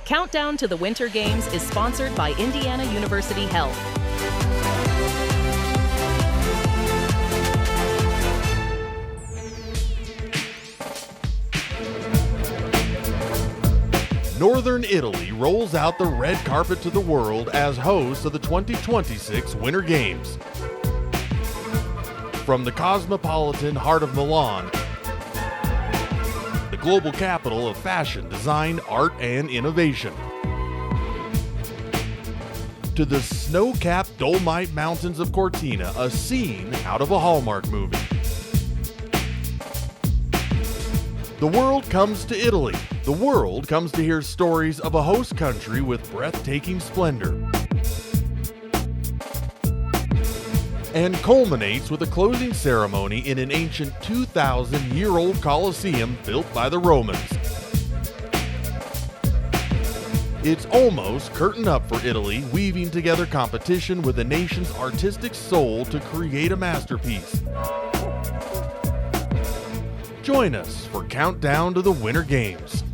Countdown to the Winter Games is sponsored by Indiana University Health. Northern Italy rolls out the red carpet to the world as host of the 2026 Winter Games. From the cosmopolitan heart of Milan, the global capital of fashion, design, art, and innovation, to the snow-capped Dolomite Mountains of Cortina, a scene out of a Hallmark movie. The world comes to Italy. The world comes to hear stories of a host country with breathtaking splendor, and culminates with a closing ceremony in an ancient 2,000-year-old Coliseum built by the Romans. It's almost curtain up for Italy, weaving together competition with the nation's artistic soul to create a masterpiece. Join us for Countdown to the Winter Games.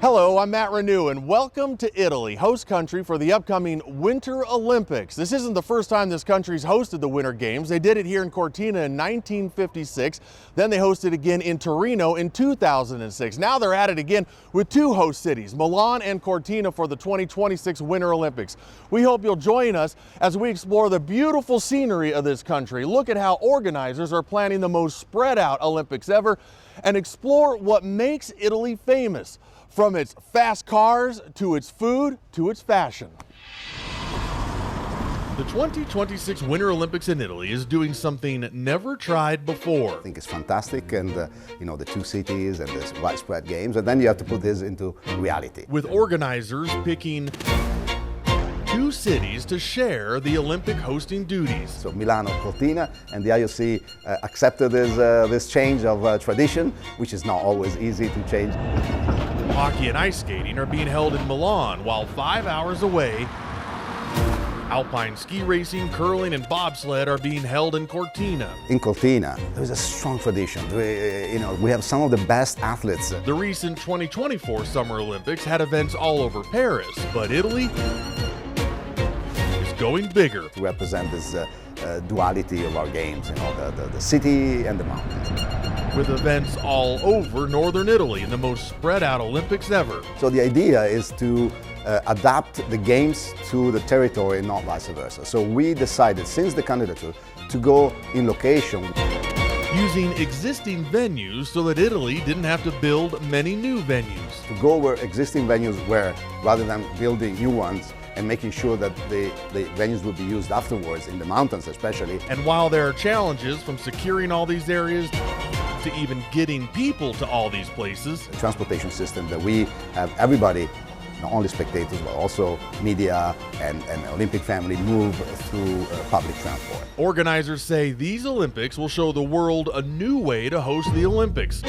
Hello, I'm Matt Renew, and welcome to Italy, host country for the upcoming Winter Olympics. This isn't the first time this country's hosted the Winter Games. They did it here in Cortina in 1956. Then they hosted again in Torino in 2006. Now they're at it again with two host cities, Milan and Cortina, for the 2026 Winter Olympics. We hope you'll join us as we explore the beautiful scenery of this country, look at how organizers are planning the most spread out Olympics ever, and explore what makes Italy famous, from its fast cars to its food to its fashion. The 2026 Winter Olympics in Italy is doing something never tried before. I think it's fantastic, and the two cities and this widespread games, and then you have to put this into reality. With organizers picking two cities to share the Olympic hosting duties. So Milano, Cortina, and the IOC accepted this change of tradition, which is not always easy to change. Hockey and ice skating are being held in Milan, while 5 hours away, alpine ski racing, curling, and bobsled are being held in Cortina. In Cortina, there's a strong tradition. We have some of the best athletes. The recent 2024 Summer Olympics had events all over Paris, but Italy is going bigger. To represent this duality of our games, the city and the mountains. With events all over northern Italy in the most spread out Olympics ever. So the idea is to adapt the games to the territory, not vice versa. So we decided, since the candidature, to go in location, using existing venues so that Italy didn't have to build many new venues. To go where existing venues were, rather than building new ones, and making sure that the venues will be used afterwards, in the mountains especially. And while there are challenges from securing all these areas to even getting people to all these places, the transportation system that we have everybody, not only spectators, but also media and Olympic family, move through public transport. Organizers say these Olympics will show the world a new way to host the Olympics,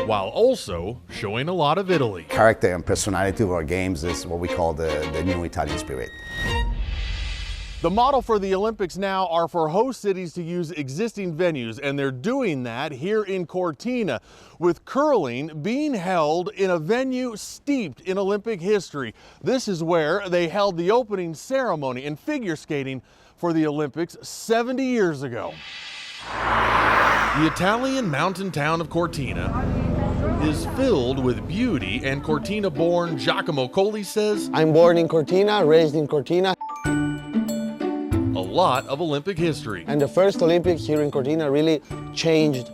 while also showing a lot of Italy. Character and personality of our games is what we call the new Italian spirit. The model for the Olympics now are for host cities to use existing venues, and they're doing that here in Cortina, with curling being held in a venue steeped in Olympic history. This is where they held the opening ceremony in figure skating for the Olympics 70 years ago. The Italian mountain town of Cortina is filled with beauty, and Cortina-born Giacomo Colli says, I'm born in Cortina, raised in Cortina. A lot of Olympic history. And the first Olympics here in Cortina really changed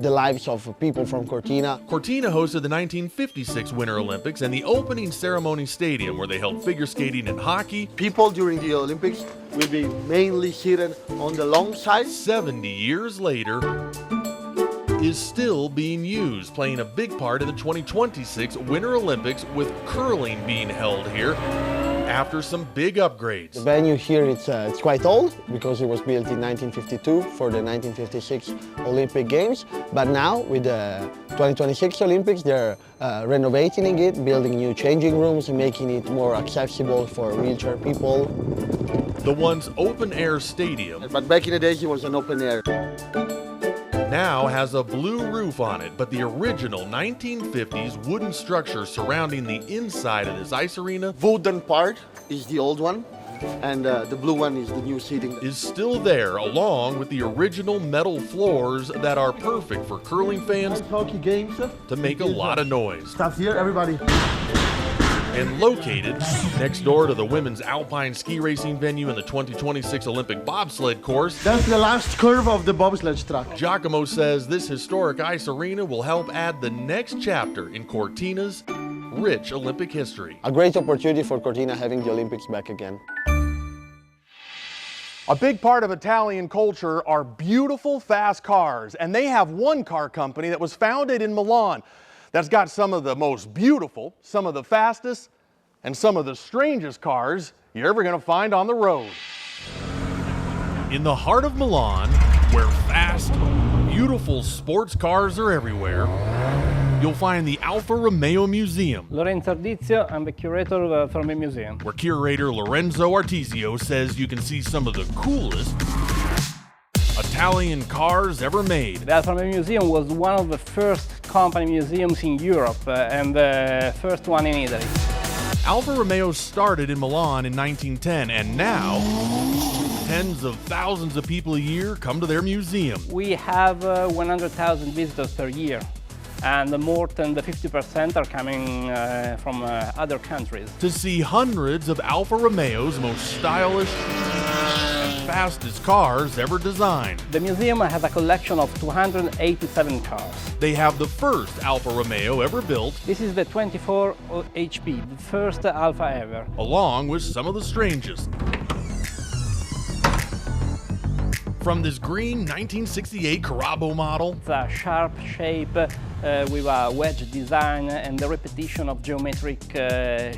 the lives of people from Cortina. Cortina hosted the 1956 Winter Olympics and the opening ceremony stadium where they held figure skating and hockey. People during the Olympics will be mainly seated on the long side. 70 years later, is still being used, playing a big part in the 2026 Winter Olympics, with curling being held here after some big upgrades. The venue here, it's quite old because it was built in 1952 for the 1956 Olympic Games. But now with the 2026 Olympics, they're renovating it, building new changing rooms and making it more accessible for wheelchair people. The once open-air stadium, But back in the days, it was an open air. now has a blue roof on it, but the original 1950s wooden structure surrounding the inside of this ice arena Wooden part is the old one, and the blue one is the new seating. is still there, along with the original metal floors that are perfect for curling fans Hockey games. to make a lot of noise. Stuff here, everybody. And located next door to the women's alpine ski racing venue and the 2026 Olympic bobsled course, That's the last curve of the bobsled track. Giacomo says this historic ice arena will help add the next chapter in Cortina's rich Olympic history. A great opportunity for Cortina having the Olympics back again. A big part of Italian culture are beautiful, fast cars, and they have one car company that was founded in Milan that's got some of the most beautiful, some of the fastest, and some of the strangest cars you're ever going to find on the road. In the heart of Milan, where fast, beautiful sports cars are everywhere, you'll find the Alfa Romeo Museum, Lorenzo Ardizio, I'm the curator of the Romeo Museum. where curator Lorenzo Artizio says you can see some of the coolest Italian cars ever made. The Alfa Romeo Museum was one of the first company museums in Europe and the first one in Italy. Alfa Romeo started in Milan in 1910, and now tens of thousands of people a year come to their museum. We have 100,000 visitors per year, and more than the 50% are coming from other countries. To see hundreds of Alfa Romeo's most stylish and fastest cars ever designed. The museum has a collection of 287 cars. They have the first Alfa Romeo ever built, This is the 24 HP, the first Alfa ever. along with some of the strangest. From this green 1968 Carabo model It's a sharp shape with a wedge design and the repetition of geometric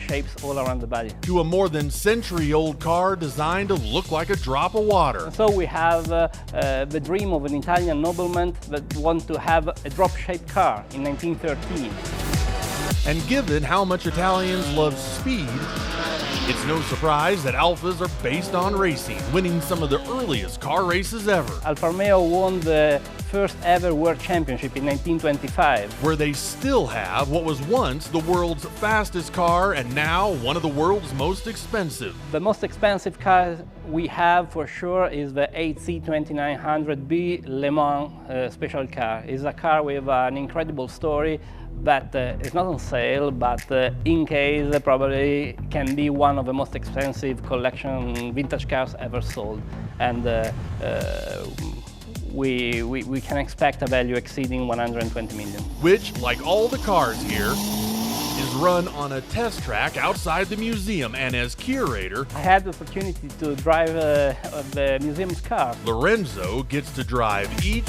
shapes all around the body. to a more than century-old car designed to look like a drop of water. So we have the dream of an Italian nobleman that want to have a drop-shaped car in 1913. And given how much Italians love speed, it's no surprise that Alfas are based on racing, winning some of the earliest car races ever, Alfa Romeo won the first ever World Championship in 1925. where they still have what was once the world's fastest car and now one of the world's most expensive. The most expensive car we have for sure is the 8C2900B Le Mans special car. It's a car with an incredible story that is not on sale, but in case probably can be one of the most expensive collection vintage cars ever sold. And we can expect a value exceeding 120 million. Which, like all the cars here, is run on a test track outside the museum, and as curator, I had the opportunity to drive the museum's car. Lorenzo gets to drive each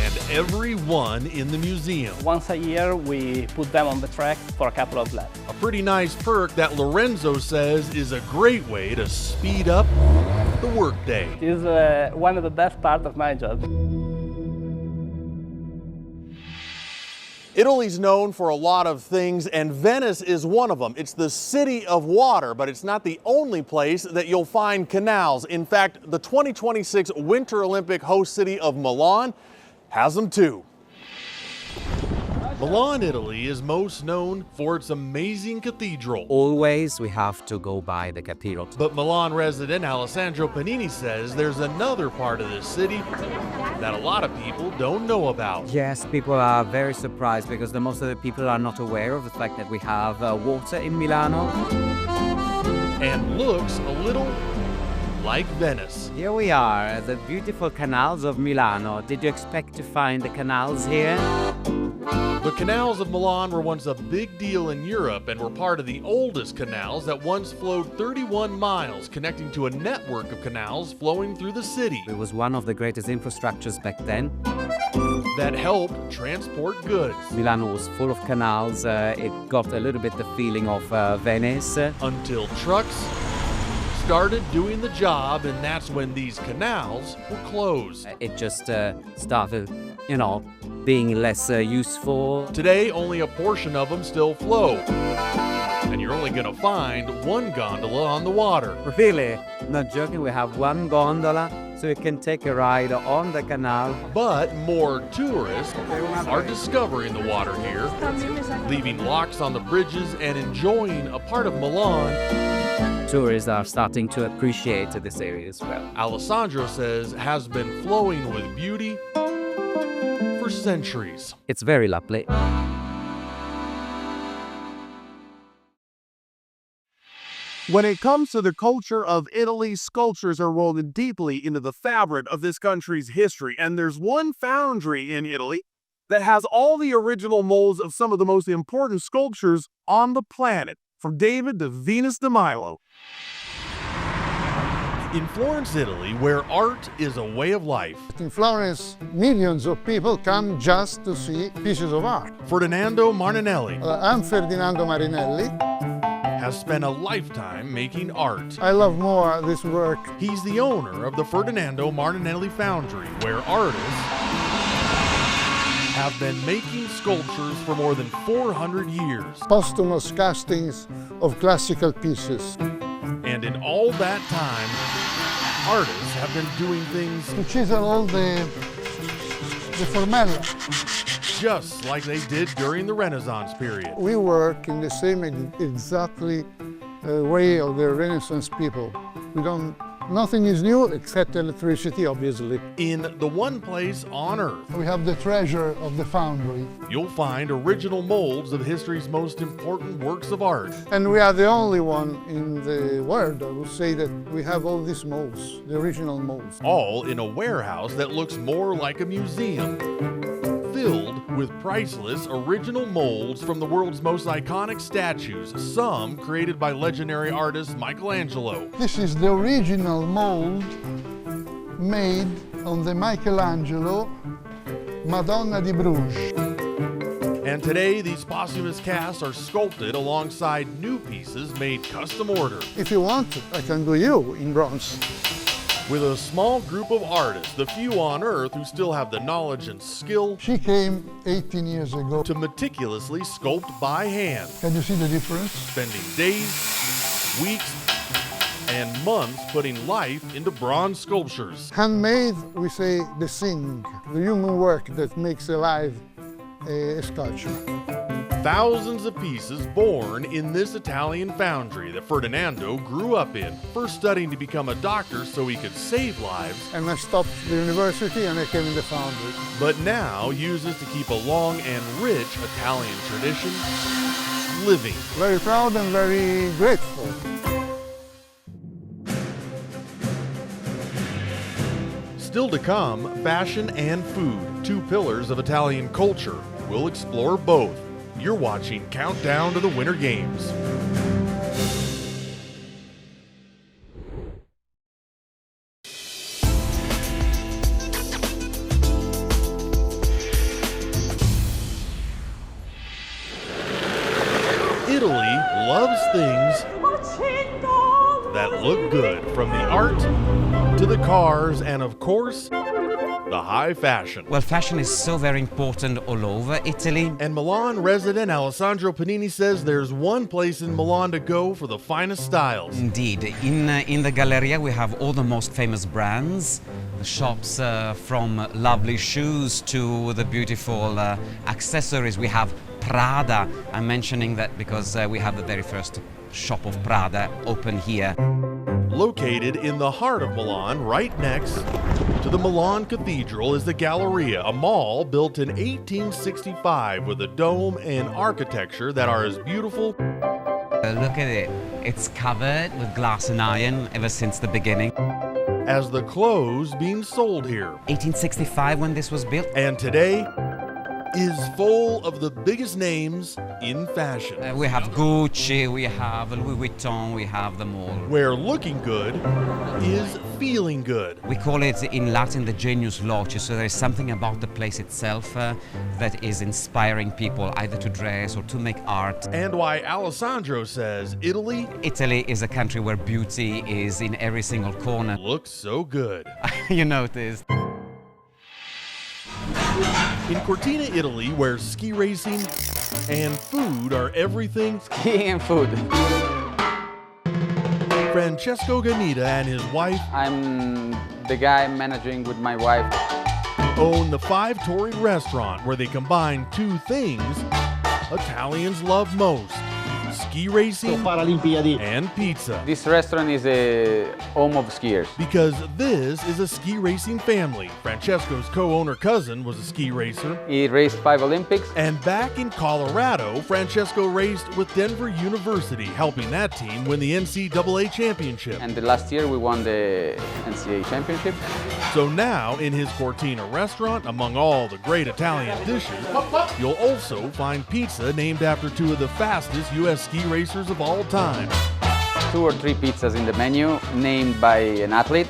and every one in the museum. Once a year, we put them on the track for a couple of laps. A pretty nice perk that Lorenzo says is a great way to speed up the workday. It is one of the best parts of my job. Italy's known for a lot of things, and Venice is one of them. It's the city of water, but it's not the only place that you'll find canals. In fact, the 2026 Winter Olympic host city of Milan has them too. Milan, Italy is most known for its amazing cathedral. Always we have to go by the cathedral. But Milan resident Alessandro Panini says there's another part of this city that a lot of people don't know about. Yes, people are very surprised because most of the people are not aware of the fact that we have water in Milano. And looks a little like Venice. Here we are, the beautiful canals of Milano. Did you expect to find the canals here? The canals of Milan were once a big deal in Europe and were part of the oldest canals that once flowed 31 miles, connecting to a network of canals flowing through the city It was one of the greatest infrastructures back then. that helped transport goods. Milano was full of canals. It got a little bit the feeling of Venice. Until trucks started doing the job, and that's when these canals were closed. It just started, being less useful. Today, only a portion of them still flow. And you're only going to find one gondola on the water. Really, not joking, we have one gondola, so you can take a ride on the canal. But more tourists are discovering the water here, leaving locks on the bridges and enjoying a part of Milan. Tourists are starting to appreciate this area as well. Alessandro says has been flowing with beauty for centuries. It's very lovely. When it comes to the culture of Italy, sculptures are woven deeply into the fabric of this country's history. And there's one foundry in Italy that has all the original molds of some of the most important sculptures on the planet, from David to Venus de Milo. In Florence, Italy, where art is a way of life, In Florence, millions of people come just to see pieces of art. Ferdinando Marinelli I'm Ferdinando Marinelli. has spent a lifetime making art. I love more this work. He's the owner of the Ferdinando Marinelli Foundry, where artists have been making sculptures for more than 400 years. Posthumous castings of classical pieces. And in all that time, artists have been doing things To chisel all the formella. just like they did during the Renaissance period. We work in the same exactly way of the Renaissance people. Nothing is new except electricity, obviously. In the one place on Earth, We have the treasure of the foundry. you'll find original molds of history's most important works of art. And we are the only one in the world, I would say, that we have all these molds, the original molds. All in a warehouse that looks more like a museum, filled with priceless original molds from the world's most iconic statues, some created by legendary artist Michelangelo. This is the original mold made on the Michelangelo Madonna di Bruges. And today, these posthumous casts are sculpted alongside new pieces made custom order. If you want, I can do you in bronze. With a small group of artists, the few on Earth who still have the knowledge and skill She came 18 years ago. to meticulously sculpt by hand, Can you see the difference? spending days, weeks, and months putting life into bronze sculptures. Handmade, we say the thing, the human work that makes alive a sculpture. Thousands of pieces born in this Italian foundry that Ferdinando grew up in, first studying to become a doctor so he could save lives, And I stopped the university and I came in the foundry. but now uses to keep a long and rich Italian tradition living. Very proud and very grateful. Still to come, fashion and food, two pillars of Italian culture. We'll explore both. You're watching Countdown to the Winter Games. Italy loves things that look good, from the art to the cars and, of course, the high fashion. Well, fashion is so very important all over Italy. And Milan resident Alessandro Panini says there's one place in Milan to go for the finest styles. Indeed, in the Galleria we have all the most famous brands, the shops from lovely shoes to the beautiful accessories. We have Prada. I'm mentioning that because we have the very first shop of Prada open here. Located in the heart of Milan, right next to the Milan Cathedral, is the Galleria, a mall built in 1865 with a dome and architecture that are as beautiful. Look at it. It's covered with glass and iron ever since the beginning. As the clothes being sold here. 1865 when this was built. And today is full of the biggest names in fashion. We have Gucci, we have Louis Vuitton, we have them all. Where looking good is feeling good. We call it in Latin the genius loci, so there is something about the place itself that is inspiring people either to dress or to make art. And why Alessandro says Italy is a country where beauty is in every single corner. looks so good. You noticed. In Cortina, Italy, where ski racing and food are everything Skiing and food. Francesco Ganita and his wife I'm the guy managing with my wife. own the Five Torri restaurant, where they combine two things Italians love most: ski racing and pizza. This restaurant is a home of skiers. Because this is a ski racing family. Francesco's co-owner cousin was a ski racer. He raced 5 Olympics. And back in Colorado, Francesco raced with Denver University, helping that team win the NCAA championship. And the last year we won the NCAA championship. So now, in his Cortina restaurant, among all the great Italian dishes, you'll also find pizza named after two of the fastest U.S. ski racers of all time. 2 or 3 pizzas in the menu named by an athlete.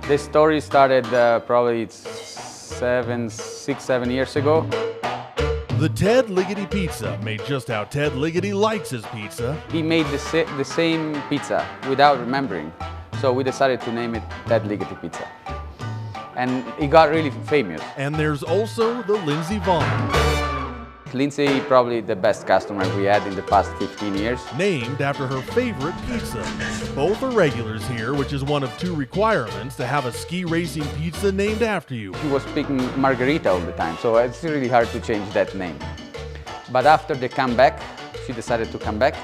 The story started probably 6, 7 years ago. The Ted Ligety Pizza, made just how Ted Ligety likes his pizza. He made the same pizza without remembering. So we decided to name it Ted Ligety Pizza. And it got really famous. And there's also the Lindsey Vaughn. Lindsay, probably the best customer we had in the past 15 years. Named after her favorite pizza. Both are regulars here, which is one of 2 requirements to have a ski racing pizza named after you. She was picking Margarita all the time, so it's really hard to change that name. But after the comeback, she decided to come back.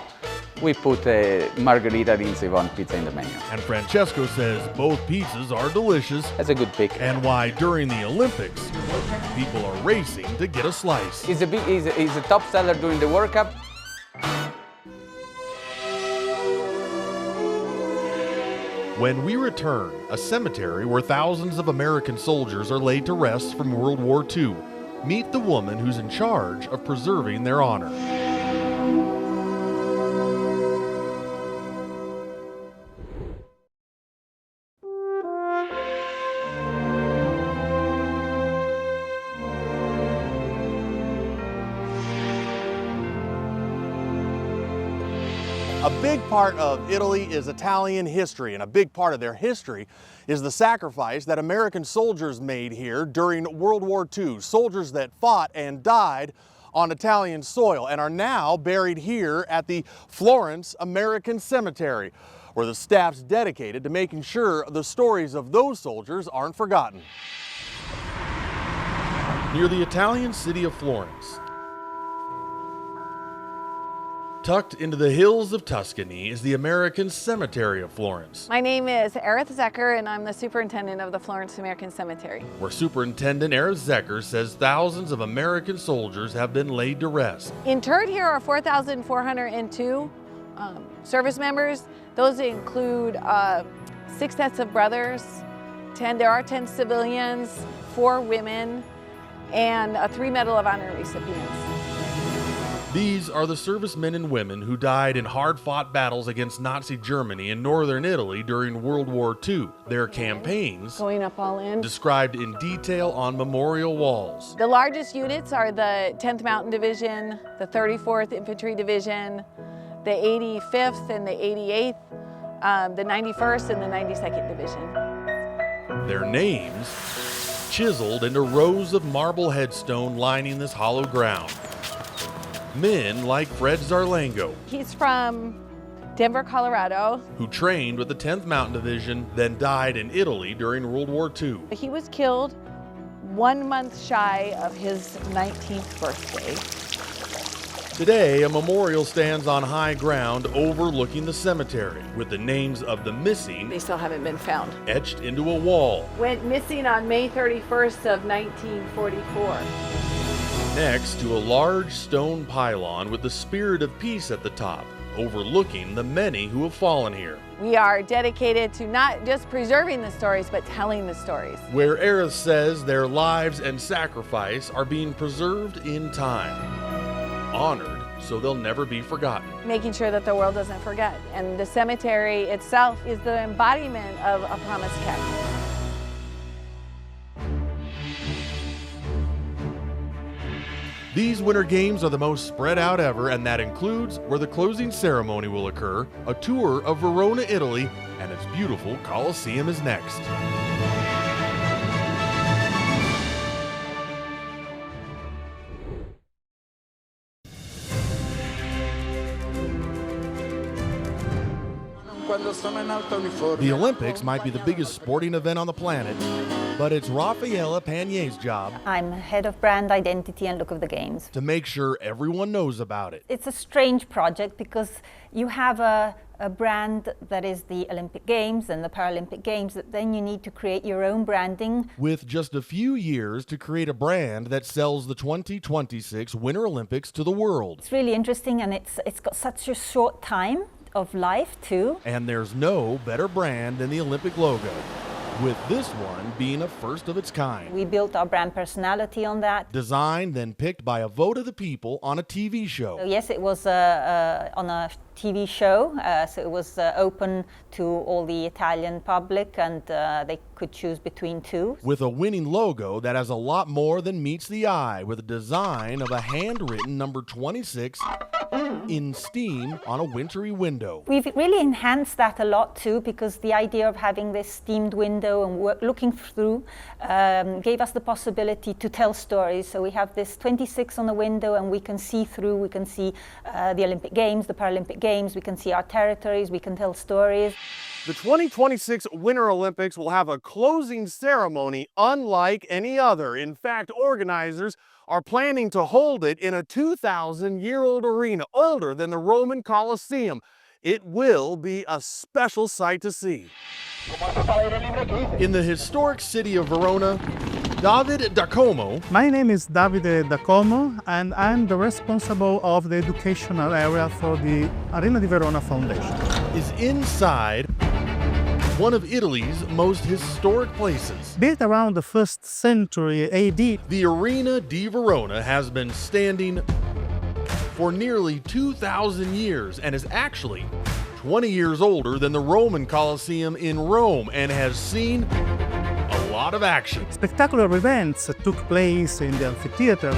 We put a Margarita Lindsey Vaughn pizza in the menu. And Francesco says both pizzas are delicious. That's a good pick. And why during the Olympics, people are racing to get a slice. He's a top seller during the World Cup. When we return, a cemetery where thousands of American soldiers are laid to rest from World War II. Meet the woman who's in charge of preserving their honor. A big part of Italy is Italian history, and a big part of their history is the sacrifice that American soldiers made here during World War II. Soldiers that fought and died on Italian soil and are now buried here at the Florence American Cemetery, where the staff's dedicated to making sure the stories of those soldiers aren't forgotten. Near the Italian city of Florence, tucked into the hills of Tuscany, is the American Cemetery of Florence. My name is Erith Zecker, and I'm the superintendent of the Florence American Cemetery. Where Superintendent Erith Zecker says thousands of American soldiers have been laid to rest. Interred here are 4,402 service members. Those include 6 sets of brothers, there are 10 civilians, 4 women, and 3 Medal of Honor recipients. These are the servicemen and women who died in hard-fought battles against Nazi Germany in northern Italy during World War II. Their campaigns, going up all in, described in detail on memorial walls. The largest units are the 10th Mountain Division, the 34th Infantry Division, the 85th and the 88th, the 91st and the 92nd Division. Their names chiseled into rows of marble headstone lining this hollow ground. Men like Fred Zarlango. He's from Denver, Colorado. Who trained with the 10th Mountain Division, then died in Italy during World War II. He was killed 1 month shy of his 19th birthday. Today, a memorial stands on high ground overlooking the cemetery with the names of the missing. They still haven't been found. Etched into a wall. Went missing on May 31st of 1944. Next to a large stone pylon with the spirit of peace at the top, overlooking the many who have fallen here. We are dedicated to not just preserving the stories, but telling the stories. Where Erith says their lives and sacrifice are being preserved in time, honored so they'll never be forgotten. Making sure that the world doesn't forget. And the cemetery itself is the embodiment of a promise kept. These Winter Games are the most spread out ever, and that includes where the closing ceremony will occur. A tour of Verona, Italy, and its beautiful Coliseum is next. The Olympics might be the biggest sporting event on the planet, but it's Raffaella Pagnier's job. I'm head of brand identity and look of the games. To make sure everyone knows about it. It's a strange project because you have a brand that is the Olympic Games and the Paralympic Games, then you need to create your own branding. With just a few years to create a brand that sells the 2026 Winter Olympics to the world. It's really interesting, and it's got such a short time of life too. And there's no better brand than the Olympic logo, with this one being a first of its kind. We built our brand personality on that. Designed, then picked by a vote of the people on a TV show. So yes, it was on a TV show, so it was open to all the Italian public, and they could choose between two. With a winning logo that has a lot more than meets the eye, with a design of a handwritten number 26 in steam on a wintry window. We've really enhanced that a lot too, because the idea of having this steamed window and looking through gave us the possibility to tell stories. So we have this 26 on the window, and we can see through, we can see the Olympic Games, the Paralympic Games, we can see our territories, we can tell stories. The 2026 Winter Olympics will have a closing ceremony unlike any other. In fact, organizers are planning to hold it in a 2,000-year-old arena, older than the Roman Coliseum. It will be a special sight to see. In the historic city of Verona, David D'Acomo. My name is Davide D'Acomo, and I'm the responsible of the educational area for the Arena di Verona Foundation. Is inside one of Italy's most historic places. Built around the 1st century AD, the Arena di Verona has been standing for nearly 2,000 years and is actually 20 years older than the Roman Coliseum in Rome and has seen a lot of action. Spectacular events took place in the amphitheater.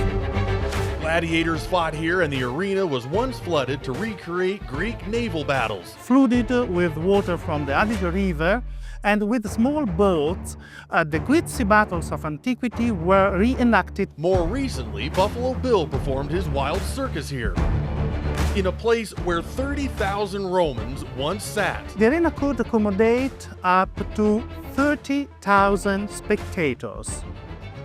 Gladiators fought here, and the arena was once flooded to recreate Greek naval battles. Flooded with water from the Adige River, and with small boats, the great sea battles of antiquity were reenacted. More recently, Buffalo Bill performed his wild circus here, in a place where 30,000 Romans once sat. The arena could accommodate up to 30,000 spectators,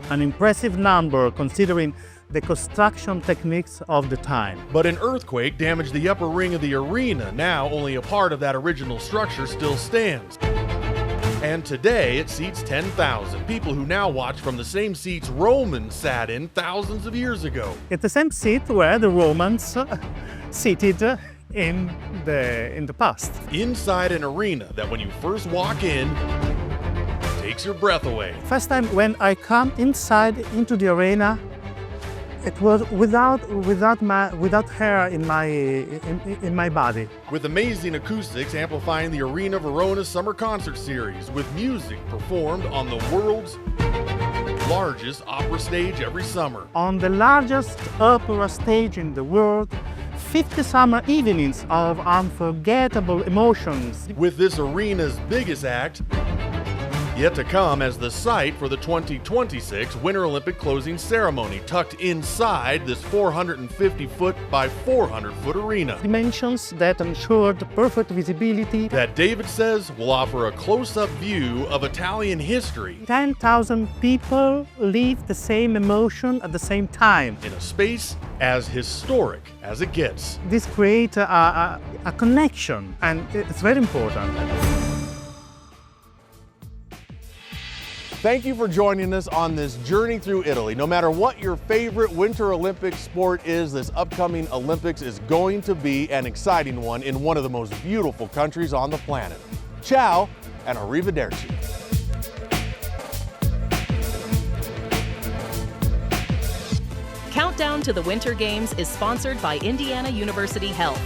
an impressive number considering the construction techniques of the time. But an earthquake damaged the upper ring of the arena. Now only a part of that original structure still stands. And today it seats 10,000 people who now watch from the same seats Romans sat in thousands of years ago. It's the same seat where the Romans seated in the past. Inside an arena that when you first walk in, takes your breath away. First time when I come inside into the arena, it was without hair in my body. With amazing acoustics amplifying the Arena Verona Summer Concert Series, with music performed on the world's largest opera stage every summer. On the largest opera stage in the world, 50 summer evenings of unforgettable emotions. With this arena's biggest act yet to come as the site for the 2026 Winter Olympic closing ceremony, tucked inside this 450-foot by 400-foot arena. Dimensions that ensured perfect visibility. That David says will offer a close-up view of Italian history. 10,000 people live the same emotion at the same time. In a space as historic as it gets. This creates a connection, and it's very important. Thank you for joining us on this journey through Italy. No matter what your favorite Winter Olympic sport is, this upcoming Olympics is going to be an exciting one in one of the most beautiful countries on the planet. Ciao and arrivederci. Countdown to the Winter Games is sponsored by Indiana University Health.